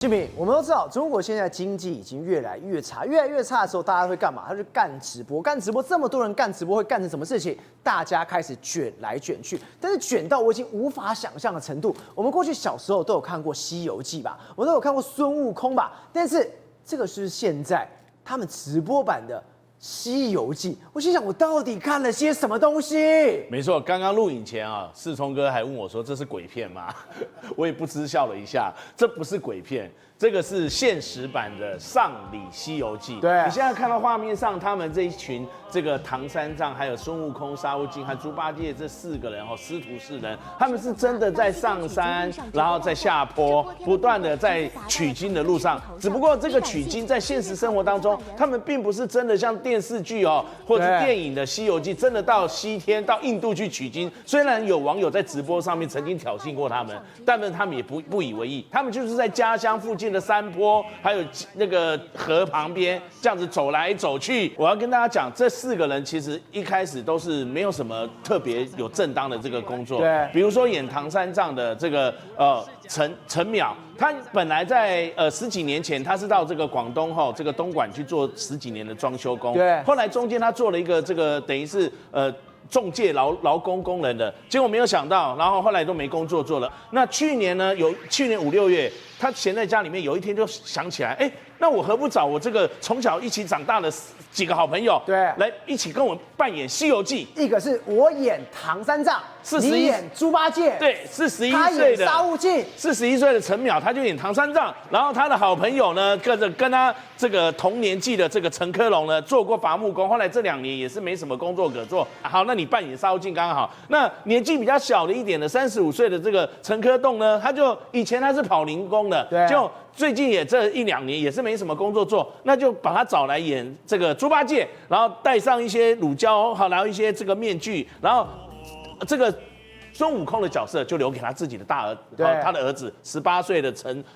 志明，我們都知道，中國現在經濟已經越來越差，越來越差的時候，大家會幹嘛？他就幹直播，幹直播，這麼多人幹直播會幹成什麼事情？大家開始捲來捲去，但是捲到我已經無法想象的程度。我們過去小時候都有看過《西遊記》吧，我都有看過孫悟空吧，但是這個是現在他們直播版的《西遊記》。我心想，我到底看了些什麼東西？沒錯，剛剛錄影前啊，世聰哥還問我說：“這是鬼片嗎？”我也不知笑了一下，這不是鬼片。這個是現實版的《喪禮西遊記》。對，你現在看到畫面上，他們這一群這個唐三藏、還有孫悟空、沙悟淨和豬八戒這4個人師徒4人，他們是真的在上山，然後在下坡，不斷的在取經的路上。只不過這個取經在現實生活當中，他們並不是真的像電視劇或者電影的《西遊記》，真的到西天、到印度去取經。雖然有網友在直播上面曾經挑釁過他們，但是他們也不以為意，他們就是在家鄉附近的山坡，還有那個河旁邊這樣子走來走去。我要跟大家講，這4個人其實一開始都是沒有什麼特別有正當的這個工作。对，比如說演唐三藏的這個陳淼，他本來在10幾年前，他是到這個廣東這個東莞去做10幾年的裝修工。對，後來中間他做了一個這個等於是仲介勞工工人的，結果沒有想到，然後後來都沒工作做了。那去年呢，去年5、6月，他閒在家裡面，有一天就想起來，那我何不找我這個從小一起長大的幾個好朋友，对，來一起跟我扮演《西遊記》。一個是我演唐三藏，你演豬八戒，對，41歲的他演沙悟淨，41歲的陳淼他就演唐三藏，然後他的好朋友呢，跟他这個同年紀的這個陳科龍呢，做過伐木工，後來這2年也是沒什麼工作可做。好，那你扮演沙悟淨剛剛好。那年紀比較小的一點的35歲的這個陳科棟呢，以前他是跑零工的，對，就最近也這1、2年也是沒什麼工作做，那就把他找來演這個豬八戒，然後戴上一些乳膠，好，然後一些這個面具，然後這個孫悟空的角色就留給他自己的大兒，他的兒子18歲的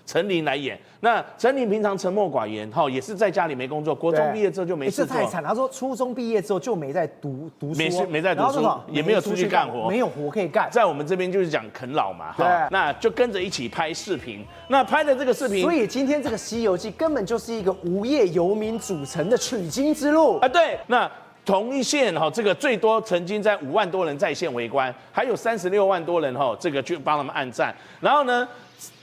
陳琳來演。那陳琳平常沉默寡言，也是在家裡沒工作，國中畢業之後就沒事做。這太慘了，他說初中畢業之後就沒在讀書，沒在讀書，也沒有出去幹活，沒有活可以幹。在我們這邊就是講啃老嘛，對，那就跟着一起拍視頻。那拍的這個視頻，所以今天這個《西遊記》根本就是一个無業遊民組成的取經之路啊。對，那同一線這個最多曾經在5萬多人在線圍觀，還有36萬多人這個去幫他們按讚。然後呢，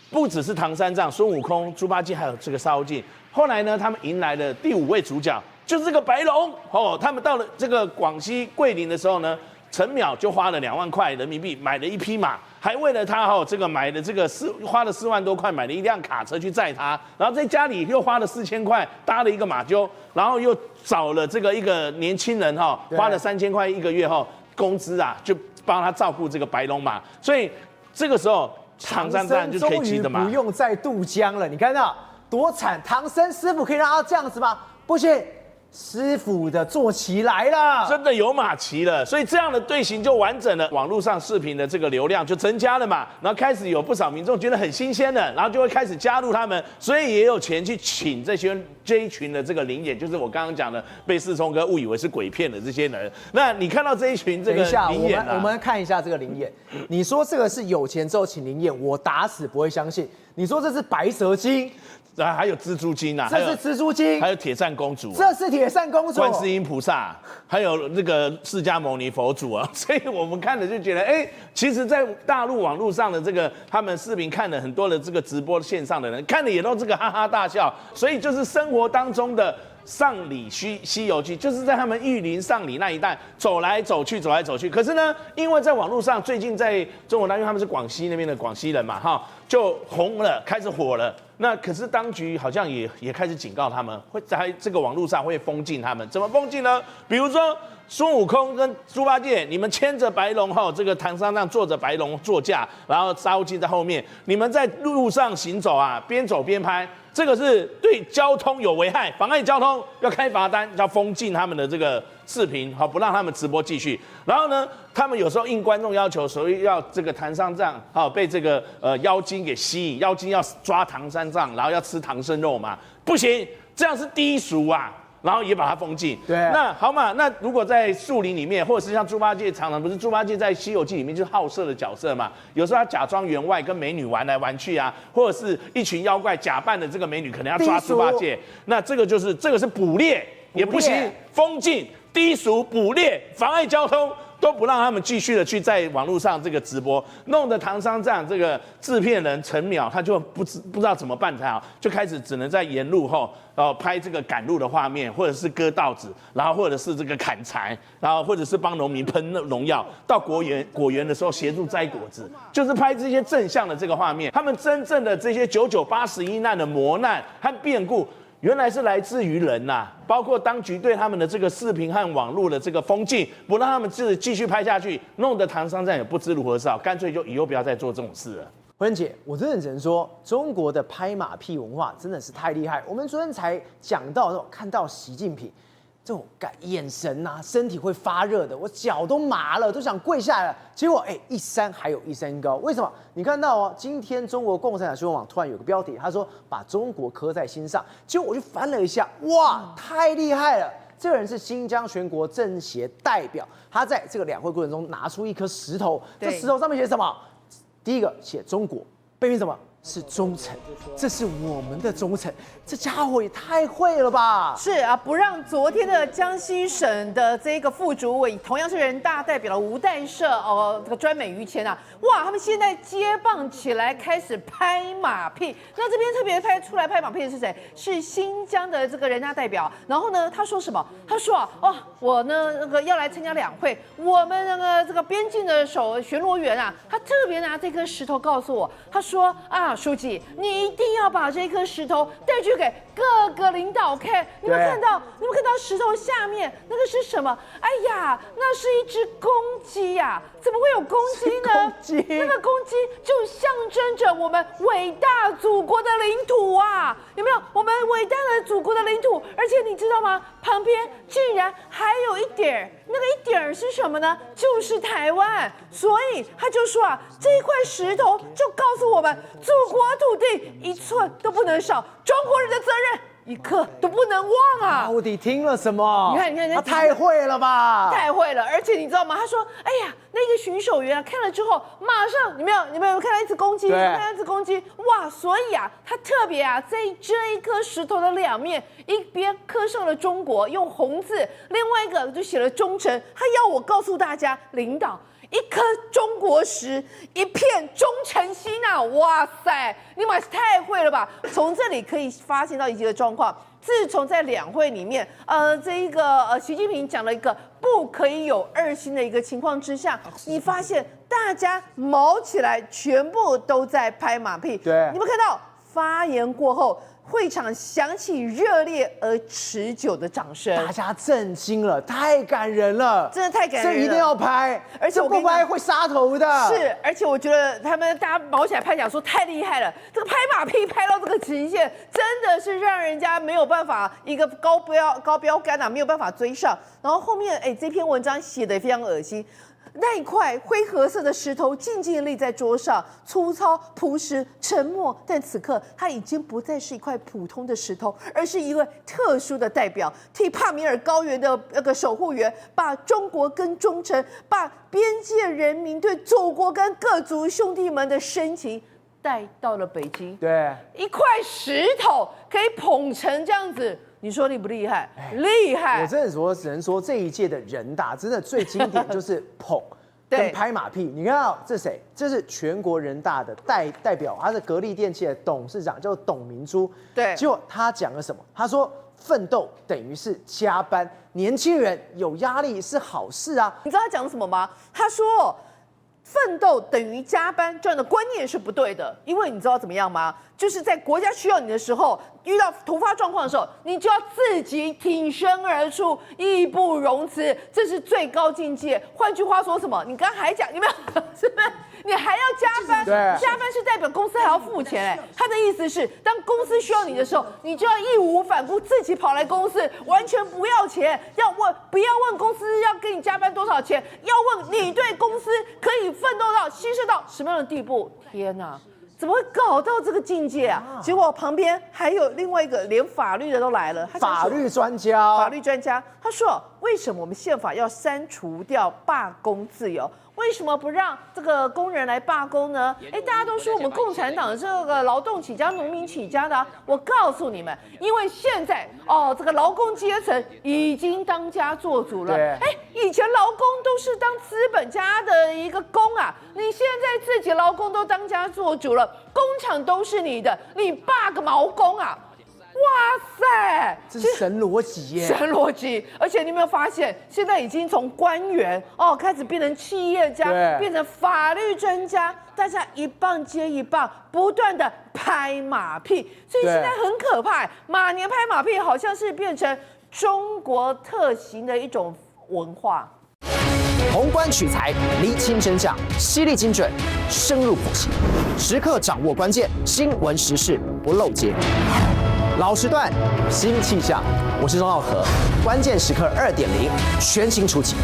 不只是唐三藏、孫悟空、豬八戒，還有這個沙悟淨。後來呢，他們迎來了第5位主角，就是這個白龍。他們到了這個廣西桂林的時候呢，陳淼就花了2萬塊人民幣買了一匹馬，還為了他花了4萬多塊買了一輛卡車去載他，然後在家裡又花了4000塊搭了一個馬廄，然後又找了一個年輕人花了3000塊1個月工資啊，就幫他照顧這個白龍馬，所以這個時候唐三藏就可以騎着馬，不用再渡江了。你看到多慘？唐僧師傅可以讓他這樣子嗎？不行。師傅的坐騎來了，真的有馬騎了，所以這樣的隊形就完整了，網絡上視頻的這個流量就增加了嘛，然後開始有不少民眾覺得很新鮮的，然後就會開始加入他們，所以也有錢去請這一群的這個臨演，就是我剛剛講的被世聰哥誤以為是鬼片的這些人。那你看到這一群這個臨演我們看一下這個臨演，你說這個是有錢之後請臨演，我打死不會相信。你說這是白蛇精。還有蜘蛛精啊，這是蜘蛛精，還有鐵扇公主，這是鐵扇公主，觀世音菩薩，還有那個釋迦牟尼佛祖啊，所以我們看了就覺得，其實，在大陸網絡上的這個他們視頻看了很多的這個直播線上的人看了也都這個哈哈大笑，所以就是生活當中的喪禮西遊記，就是在他們玉林喪禮那一帶走來走去，走來走去。可是呢，因為在網絡上最近在中國大陸他們是廣西那邊的廣西人嘛，就紅了，開始火了。那可是當局好像也開始警告他們，會在這個網絡上會封禁他們。怎麼封禁呢？比如說孫悟空跟豬八戒，你們牽着白龍這個唐三藏坐着白龍座駕，然後沙悟淨在後面，你們在路上行走啊，邊走邊拍，這個是對交通有危害，妨礙交通，要開罰單，要封禁他們的這個視頻，不讓他們直播繼續。然後呢，他們有時候應觀眾要求，所以要這個唐三藏被這個妖精給吸引，妖精要抓唐三藏，然後要吃唐僧肉嘛，不行，這樣是低俗啊。然後也把它封禁。對，那好嘛，那如果在樹林裡面，或者是像豬八戒，常常不是豬八戒在《西遊記》裡面就是好色的角色嘛，有時候他假裝員外跟美女玩来玩去啊，或者是一群妖怪假扮的這個美女可能要抓豬八戒，那這個是捕獵也不行，封禁、低俗、捕獵、妨礙交通。都不讓他們繼續的去在網絡上這個直播，弄得唐商這樣這個制片人陳淼他就不知道怎麼辦才好，就開始只能在沿路拍這個趕路的畫面，或者是割稻子，然後或者是這個砍柴，然後或者是幫農民噴農藥，到果園的時候協助摘果子，就是拍這些正向的這個畫面。他們真正的這些99、81難的磨難和變故，原來是來自於人吶，包括當局對他們的這個視頻和網絡的這個封禁，不讓他們繼續拍下去，弄得唐商戰也不知如何是好，乾脆就以後不要再做這種事了。惠貞姐，我真的只能說，中國的拍馬屁文化真的是太厲害。我们昨天才講到那種看到習近平這種眼神啊，身體會發熱的，我腳都麻了，都想跪下來了。結果一山還有一山高，為什麼？你看到哦，今天中國共產黨新聞網突然有個標題，他說把中國刻在心上。結果我就翻了一下，哇，太厲害了！這個人是新疆全國政協代表，他在這個兩會過程中拿出一顆石頭，這石頭上面寫什麼？第一個寫中國，背面什麼？是忠誠，這是我們的忠誠。這家伙也太會了吧！是啊，不讓昨天的江西省的這個副主委，同樣是人大代表的吳岱社這個專美於前啊，哇，他們現在接棒起來，開始拍馬屁。那這邊特別出來拍馬屁的是誰？是新疆的這個人大代表。然後呢，他說什麼？他說啊，我呢那個要來參加兩會，我們那個這個邊境的巡邏員啊，他特別拿這顆石頭告訴我，他說啊，書記，你一定要把這顆石頭帶去給各個領導看。你們看到石頭下面那個是什麼？哎呀，那是一隻公雞呀！怎麼會有公雞呢？那個公雞就象徵着我們偉大祖國的領土啊！有沒有？我們偉大的祖國的領土，而且你知道嗎？旁邊竟然還有一點，那個一點是什麼呢？就是台灣。所以他就說啊，這一塊石頭就告訴我們，祖國土地一寸都不能少，中國人的責任一刻都不能忘啊！到底聽了什麼？你看，他太會了吧！太會了！而且你知道嗎？他說：“哎呀，那個巡守員啊，看了之後，馬上你們有看到一隻公雞？看到一隻公雞，哇！所以啊，他特別啊，在這一顆石頭的兩面，一邊刻上了中國，用紅字；另外一個就寫了忠誠。他要我告訴大家，領導。”一顆中國石，一片忠誠心啊！哇塞，你們太會了吧！從這裡可以發現到一個狀況。自從在兩會裡面，這一個習近平講了一個不可以有二心的一個情況之下，你發現大家毛起來，全部都在拍馬屁。對，你們看到發言過後，會場響起熱烈而持久的掌聲，大家震驚了，太感人了，真的太感人了，這一定要拍，而且我不拍會殺頭的。是，而且我覺得大家毛起來拍，講說太厲害了，這個拍馬屁拍到這個極限，真的是讓人家沒有辦法一個高標杆啊，沒有辦法追上。然後後面這篇文章寫得非常惡心。那一塊灰褐色的石頭靜靜立在桌上，粗糙、樸實、沉默。但此刻，它已經不再是一塊普通的石頭，而是一位特殊的代表，替帕米爾高原的那個守護員，把中國跟忠誠，把邊界人民對祖國跟各族兄弟們的深情帶到了北京。對，一塊石頭可以捧成這樣子。你說厲不厲害？厲害！我真的說，只能說這一屆的人大真的最經典就是捧跟拍馬屁。你看到這誰？這是全國人大的代表，他是格力電器的董事長，叫董明珠。對，結果他講了什麼？他說奮鬥等於是加班，年輕人有壓力是好事啊。你知道他講什麼嗎？他說奮鬥等於加班，這樣的觀念是不對的，因為你知道怎麼樣嗎？就是在國家需要你的時候，遇到突發狀況的時候，你就要自己挺身而出，義不容辭，這是最高境界。換句話說什麼？你剛剛還講，有沒有？是不是？你還要加班？加班是代表公司還要付錢。他的意思是，當公司需要你的時候，你就要義無反顧，自己跑來公司，完全不要錢。不要問公司要給你加班多少錢，要問你對公司可以奮鬥到、犧牲到什麼樣的地步。天哪！怎麼會搞到這個境界啊？結果旁邊還有另外一個連法律的都來了，法律專家，他說，為什麼我們憲法要刪除掉罷工自由？為什麼不讓這個工人來罷工呢？大家都說我們共產黨這個勞動起家、農民起家的，我告訴你們，因為現在這個勞工階層已經當家做主了。以前勞工都是當資本家的一個工啊，你現在自己勞工都當家做主了，工厂都是你的，你罷個毛工啊！哇塞，這是神邏輯耶！神邏輯，而且你有沒有發現，現在已經從官員開始變成企業家，變成法律專家，大家一棒接一棒，不斷的拍馬屁，所以現在很可怕。馬年拍馬屁好像是變成中國特行的一種文化。宏觀取材，釐清真相，犀利精準，深入剖析，時刻掌握關鍵，新聞時事不漏接。老時段，新氣象，我是鍾浩和，關鍵時刻2.0全新出擊。